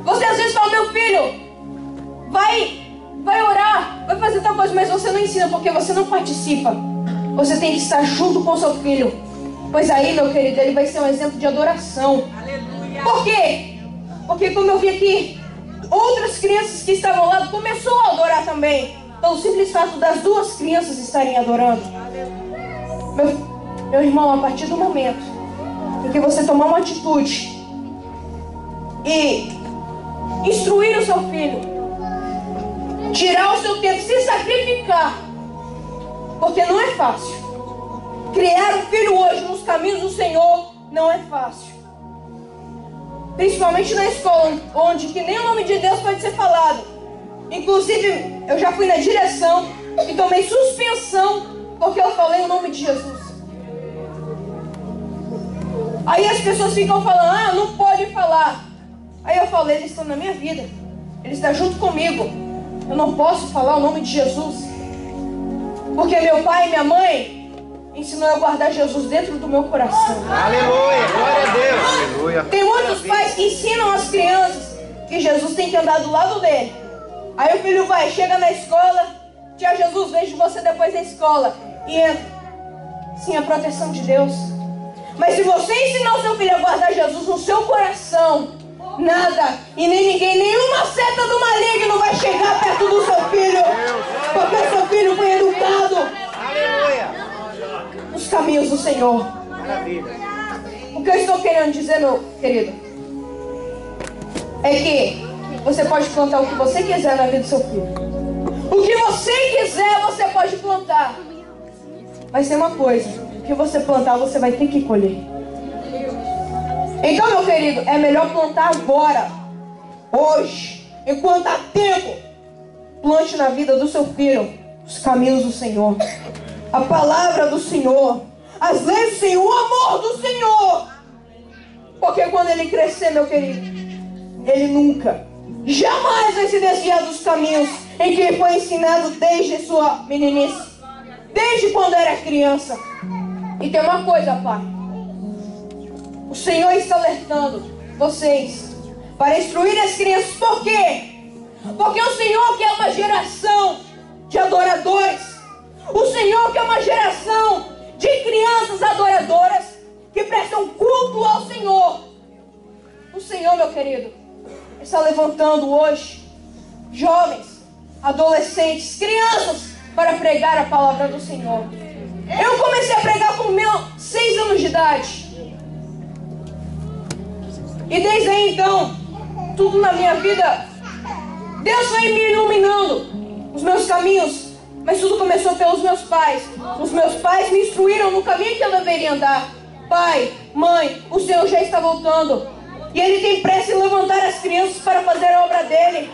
você às vezes fala, meu filho, vai orar, vai fazer tal coisa, mas você não ensina porque você não participa. Você tem que estar junto com seu filho. Pois aí, meu querido, ele vai ser um exemplo de adoração. Aleluia. Por quê? Porque como eu vi aqui, outras crianças que estavam lá começou a adorar também. Pelo simples fato das duas crianças estarem adorando. Meu irmão, a partir do momento em que você tomar uma atitude e instruir o seu filho, tirar o seu tempo, se sacrificar, porque não é fácil. Criar um filho hoje nos caminhos do Senhor não é fácil. Principalmente na escola, onde que nem o nome de Deus pode ser falado. Inclusive, eu já fui na direção e tomei suspensão porque eu falei o nome de Jesus. Aí as pessoas ficam falando, não pode falar. Aí eu falo, eles estão na minha vida. Eles estão junto comigo. Eu não posso falar o nome de Jesus. Porque meu pai e minha mãe ensinou a guardar Jesus dentro do meu coração. Aleluia, glória a Deus. Aleluia. Tem muitos pais que ensinam as crianças que Jesus tem que andar do lado dele. Aí o filho vai, chega na escola, tia Jesus, vejo você depois da escola. E entra. Sim, a proteção de Deus. Mas se você ensinar o seu filho a guardar Jesus no seu coração, nada e nem ninguém, nenhuma seta do maligno vai chegar perto do seu filho, porque o seu filho foi educado nos caminhos do Senhor. O que eu estou querendo dizer, meu querido, é que você pode plantar o que você quiser na vida do seu filho. O que você quiser, você pode plantar. Mas tem uma coisa: o que você plantar, você vai ter que colher. Então, meu querido, é melhor plantar agora, hoje, enquanto há tempo. Plante na vida do seu filho os caminhos do Senhor, a palavra do Senhor, as leis do Senhor, o amor do Senhor. Porque quando ele crescer, meu querido, ele nunca, jamais vai se desviar dos caminhos em que ele foi ensinado desde sua meninice, desde quando era criança. E tem uma coisa, pai: o Senhor está alertando vocês para instruir as crianças. Por quê? Porque o Senhor quer uma geração de adoradores. O Senhor quer uma geração de crianças adoradoras que prestam culto ao Senhor. O Senhor, meu querido, está levantando hoje jovens, adolescentes, crianças para pregar a palavra do Senhor. Eu comecei a pregar com meus 6 anos de idade. E desde aí então, tudo na minha vida, Deus foi me iluminando os meus caminhos. Mas tudo começou pelos meus pais. Os meus pais me instruíram no caminho que eu deveria andar. Pai, mãe, o Senhor já está voltando. E Ele tem pressa em levantar as crianças para fazer a obra dEle.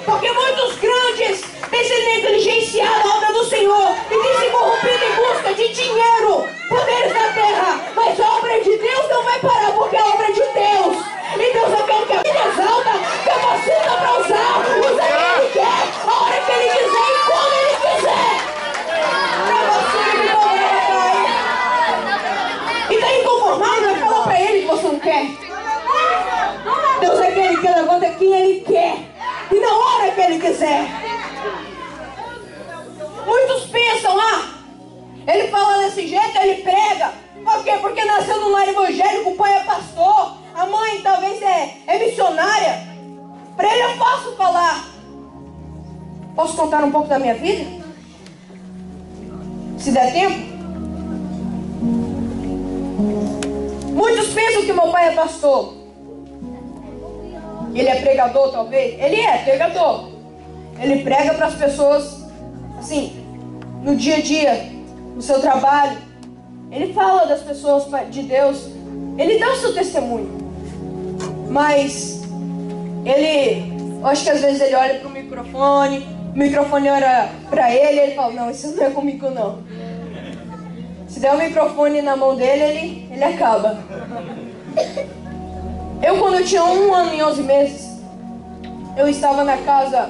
Porque muitos grandes têm se negligenciado a obra do Senhor e têm se corrompido em busca de dinheiro, poderes da terra. Mas a obra de Deus não vai parar, porque é a obra de Deus. E Deus é aquele que exalta, capacita para usar, usa quem Ele quer, a hora que Ele quiser e quando Ele quiser. Para você que não vai. E está inconformado, vai falar para Ele que você não quer. Deus é aquele que levanta quem Ele quer e na hora que Ele quiser. Muitos pensam: ele fala desse jeito, ele prega. Por quê? Porque nasceu num lar evangélico, o pai é pastor, a mãe talvez é missionária. Para ele é fácil falar. Posso contar um pouco da minha vida? Se der tempo? Muitos pensam que meu pai é pastor. Ele é pregador, talvez. Ele é pregador. Ele prega para as pessoas, assim, no dia a dia, no seu trabalho. Ele fala das pessoas de Deus. Ele dá o seu testemunho. Mas eu acho que às vezes ele olha para o microfone olha para ele e ele fala: não, isso não é comigo não. Se der o microfone na mão dele, ele acaba. Quando eu tinha 1 ano e 11 meses, eu estava na casa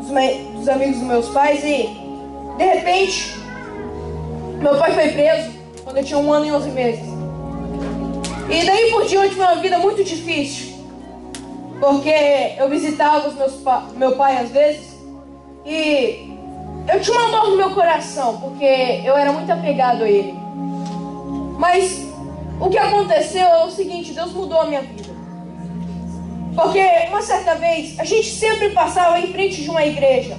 dos amigos dos meus pais e, de repente, meu pai foi preso quando eu tinha 1 ano e 11 meses. E daí por diante foi uma vida muito difícil, porque eu visitava meu pai às vezes e eu tinha uma dor no meu coração, porque eu era muito apegado a ele. Mas o que aconteceu é o seguinte: Deus mudou a minha vida. Porque uma certa vez, a gente sempre passava em frente de uma igreja.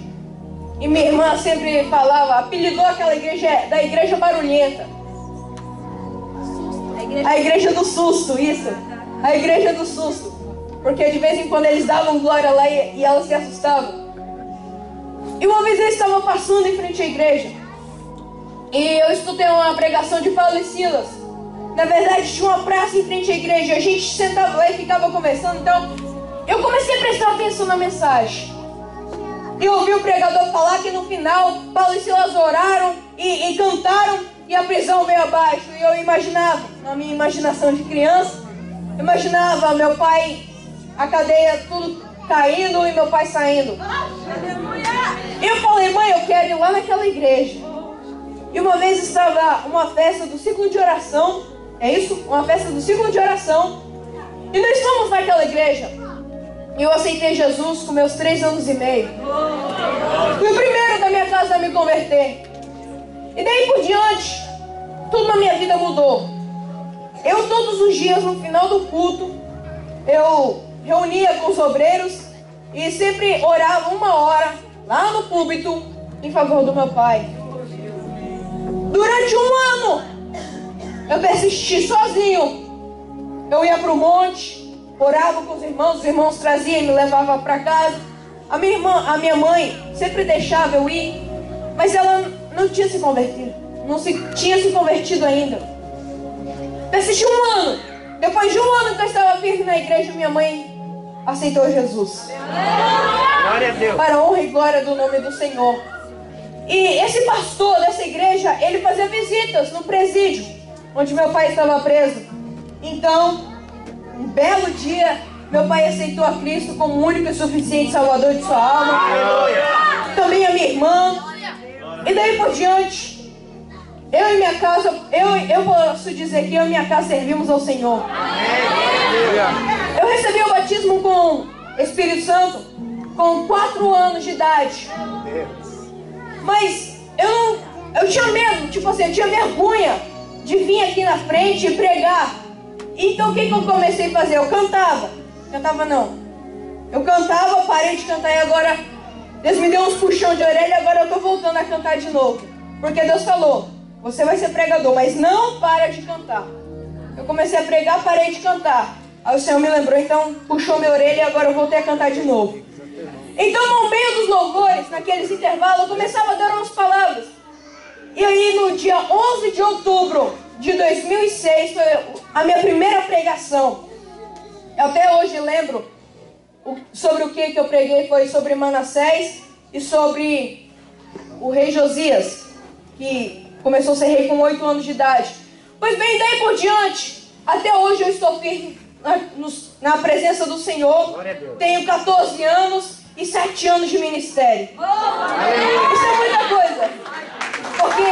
E minha irmã sempre falava, apelidou aquela igreja da igreja barulhenta. A igreja do susto, isso. A igreja do susto. Porque de vez em quando eles davam glória lá e elas se assustavam. E uma vez eu estava passando em frente à igreja. E eu escutei uma pregação de Paulo e Silas. Na verdade, tinha uma praça em frente à igreja. A gente sentava lá e ficava conversando. Então, eu comecei a prestar atenção na mensagem. E ouvi o pregador falar que no final, Paulo e Silas oraram e cantaram e a prisão veio abaixo. E eu imaginava, na minha imaginação de criança, imaginava meu pai, a cadeia tudo caindo e meu pai saindo. E eu falei: mãe, eu quero ir lá naquela igreja. E uma vez estava uma festa do ciclo de oração. É isso? Uma festa do ciclo de oração. E nós fomos naquela igreja. E eu aceitei Jesus com meus 3 anos e meio. Fui o primeiro da minha casa a me converter. E daí por diante, tudo na minha vida mudou. eu todos os dias, no final do culto, eu reunia com os obreiros e sempre orava 1 hora lá no púlpito em favor do meu pai. Durante 1 ano, eu persisti sozinho. Eu ia para o monte, orava com os irmãos traziam e me levavam para casa. A minha mãe sempre deixava eu ir, mas ela não tinha se convertido, tinha se convertido ainda. Persisti 1 ano. Depois de 1 ano que eu estava firme na igreja, minha mãe aceitou Jesus. Glória a Deus. Para a honra e glória do nome do Senhor. E esse pastor dessa igreja, ele fazia visitas no presídio, onde meu pai estava preso. Então, um belo dia, meu pai aceitou a Cristo como o único e suficiente Salvador de sua alma. Aleluia. Também a minha irmã. E daí por diante, eu e minha casa, eu posso dizer que eu e minha casa servimos ao Senhor. Eu recebi o batismo com Espírito Santo com 4 anos de idade. Mas eu tinha medo, tipo assim, eu tinha vergonha de vir aqui na frente e pregar. Então o que eu comecei a fazer? Eu cantava. Eu cantava, parei de cantar e agora Deus me deu uns puxão de orelha e agora eu estou voltando a cantar de novo. Porque Deus falou, você vai ser pregador, mas não para de cantar. Eu comecei a pregar, parei de cantar. Aí o Senhor me lembrou, então puxou minha orelha e agora eu voltei a cantar de novo. Então no meio dos louvores, naqueles intervalos, eu começava a dar umas palavras. E aí no dia 11 de outubro de 2006 foi a minha primeira pregação. Eu até hoje lembro sobre o que eu preguei, foi sobre Manassés e sobre o rei Josias, que começou a ser rei com 8 anos de idade. Pois bem, daí por diante, até hoje eu estou firme na presença do Senhor. Tenho 14 anos e 7 anos de ministério. Isso é muita coisa. Porque,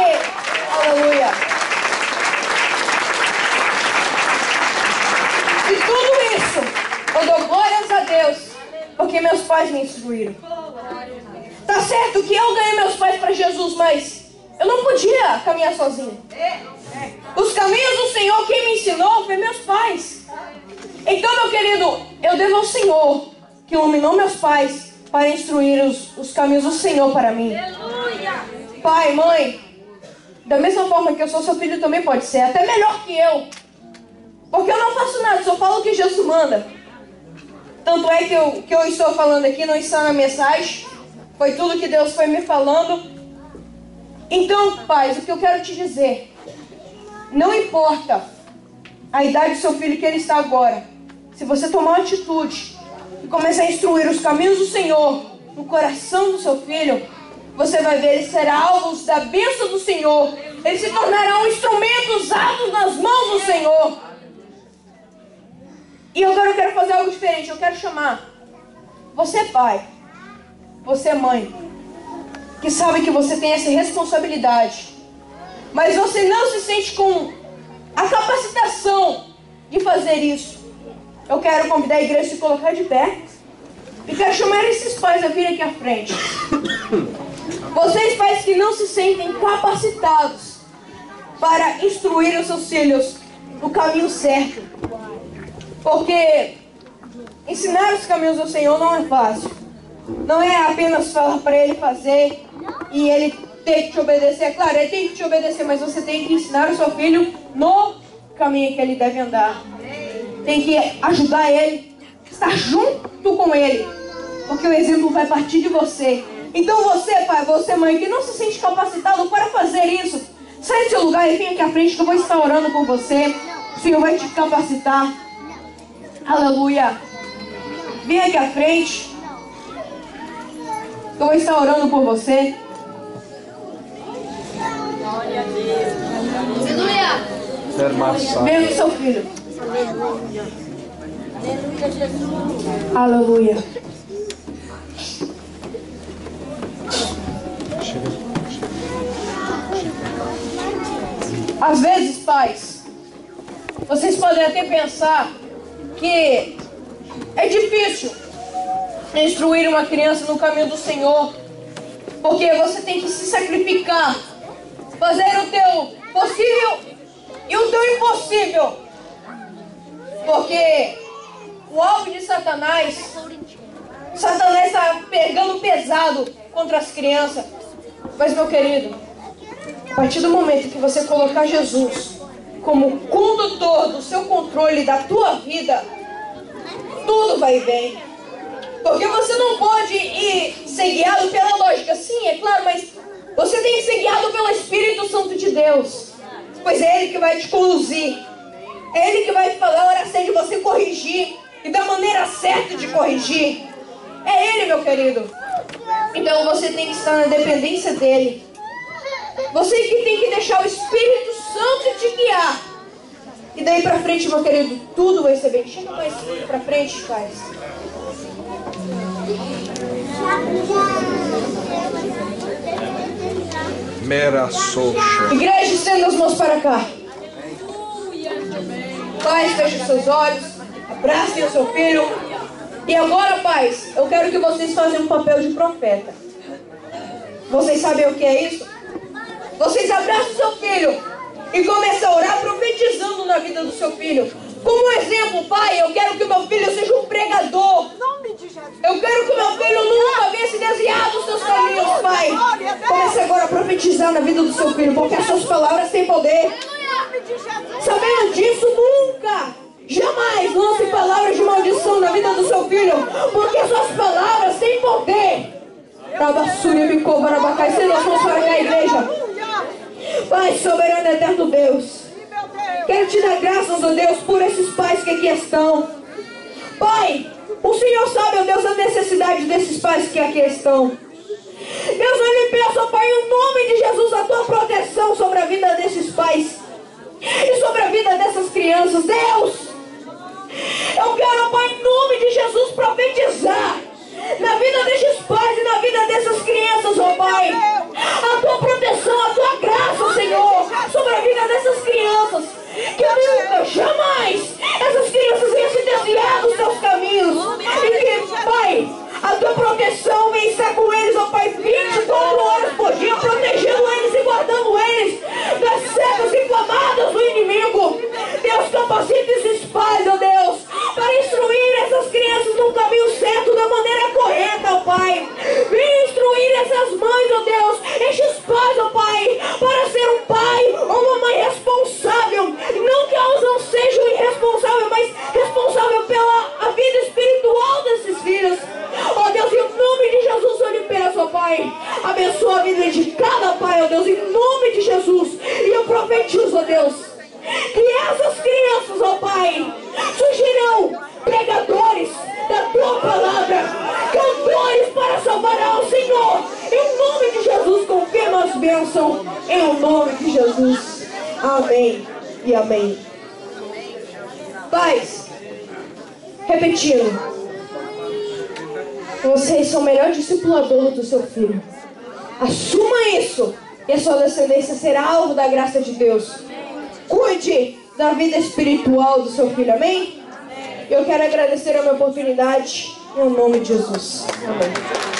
aleluia, e tudo isso eu dou glórias a Deus, porque meus pais me instruíram. Tá certo que eu ganhei meus pais para Jesus, mas eu não podia caminhar sozinho. Os caminhos do Senhor, quem me ensinou foi meus pais. Então, meu querido, eu devo ao Senhor, que iluminou meus pais, para instruir os caminhos do Senhor para mim. Pai, mãe, da mesma forma que eu sou seu filho, também pode ser, até melhor que eu. Porque eu não faço nada, só falo o que Jesus manda. Tanto é que eu estou falando aqui, não está na mensagem. Foi tudo que Deus foi me falando. Então, pais, o que eu quero te dizer, não importa a idade do seu filho que ele está agora, se você tomar uma atitude e começar a instruir os caminhos do Senhor no coração do seu filho, você vai ver, ele será alvo da bênção do Senhor. Ele se tornará um instrumento usado nas mãos do Senhor. E agora eu quero fazer algo diferente. Eu quero chamar você, pai, você, mãe, que sabe que você tem essa responsabilidade, mas você não se sente com a capacitação de fazer isso. Eu quero convidar a igreja a se colocar de pé e quero chamar esses pais a vir aqui à frente. Vocês, pais que não se sentem capacitados para instruir os seus filhos no caminho certo, porque ensinar os caminhos do Senhor não é fácil. Não é apenas falar para ele fazer e ele ter que te obedecer. É claro, ele tem que te obedecer, mas você tem que ensinar o seu filho no caminho que ele deve andar. Tem que ajudar ele, estar junto com ele, porque o exemplo vai partir de você. Então você, pai, você, mãe, que não se sente capacitado para fazer isso, sai do seu lugar e vem aqui à frente que eu vou estar orando com você. O Senhor vai te capacitar. Aleluia. Vem aqui à frente. Eu vou estar orando por você. Venha com seu filho. Aleluia. Às vezes, pais, vocês podem até pensar que é difícil instruir uma criança no caminho do Senhor, porque você tem que se sacrificar, fazer o teu possível e o teu impossível Porque o alvo de Satanás está pegando pesado contra as crianças. Mas, meu querido, a partir do momento que você colocar Jesus como condutor do seu controle da tua vida, tudo vai bem. Porque você não pode ser guiado pela lógica. Sim, é claro, mas você tem que ser guiado pelo Espírito Santo de Deus. Pois é Ele que vai te conduzir. É Ele que vai falar a hora certa de você corrigir. E da maneira certa de corrigir. É Ele, meu querido. Então você tem que estar na dependência dEle. Você que tem que deixar o Espírito Santo te guiar. E daí pra frente, meu querido, tudo vai ser bem. Chega mais pra frente, paz. Mera soxa. Igreja, estenda as mãos para cá. Pais, feche seus olhos. Abracem o seu filho. E agora, pais, eu quero que vocês façam um papel de profeta. Vocês sabem o que é isso? Vocês abraçam o seu filho e começam a orar profetizando na vida do seu filho. Como exemplo, pai, eu quero que o meu filho seja um pregador. Eu quero que o meu filho nunca venha se desviar dos seus caminhos, pai. Comece agora a profetizar na vida do seu filho, porque as suas palavras têm poder. Sabendo disso, nunca, jamais lance palavras de maldição na vida do seu filho, porque as suas palavras têm poder. Estenda as mãos para cá, a igreja. Pai soberano e eterno Deus, quero te dar graças, ó Deus, por esses pais que aqui estão. Pai, o Senhor sabe, ó Deus, a necessidade desses pais que aqui estão. Deus, eu lhe peço, ó Pai, em nome de Jesus, a tua proteção sobre a vida desses pais e sobre a vida dessas crianças. Deus, eu quero, ó Pai, em nome de Jesus, profetizar na vida desses pais e na vida dessas crianças, ó Pai, a tua proteção, a tua graça, Senhor, sobre a vida dessas crianças, que nunca, jamais essas crianças venham se desviar dos teus caminhos, e que, Pai, a tua proteção venha estar com eles, ó Pai, 24 horas por dia, protegendo eles e guardando eles das setas inflamadas do inimigo. Deus, capacita esses pais, ó Deus, para instruir essas crianças no caminho certo, da maneira correta, ó Pai. Vem instruir essas mães, ó Deus, estes pais, ó Pai, para ser um pai ou uma mãe responsável. Não que elas não sejam irresponsáveis, mas responsável pela vida espiritual desses filhos. Ó Deus, em nome de Jesus eu lhe peço, ó Pai, abençoa a vida de cada pai, ó Deus, em nome de Jesus. E eu profetizo, ó Deus, que essas crianças, ó Pai, surgirão pregadores da tua palavra, cantores para salvar ao Senhor. Em nome de Jesus, confirma as bênçãos, em nome de Jesus. Amém e amém. Pais, repetindo, vocês são o melhor discipulador do seu filho. Assuma isso e a sua descendência será alvo da graça de Deus. Cuide da vida espiritual do seu filho, amém? Eu quero agradecer a minha oportunidade em nome de Jesus. Amém.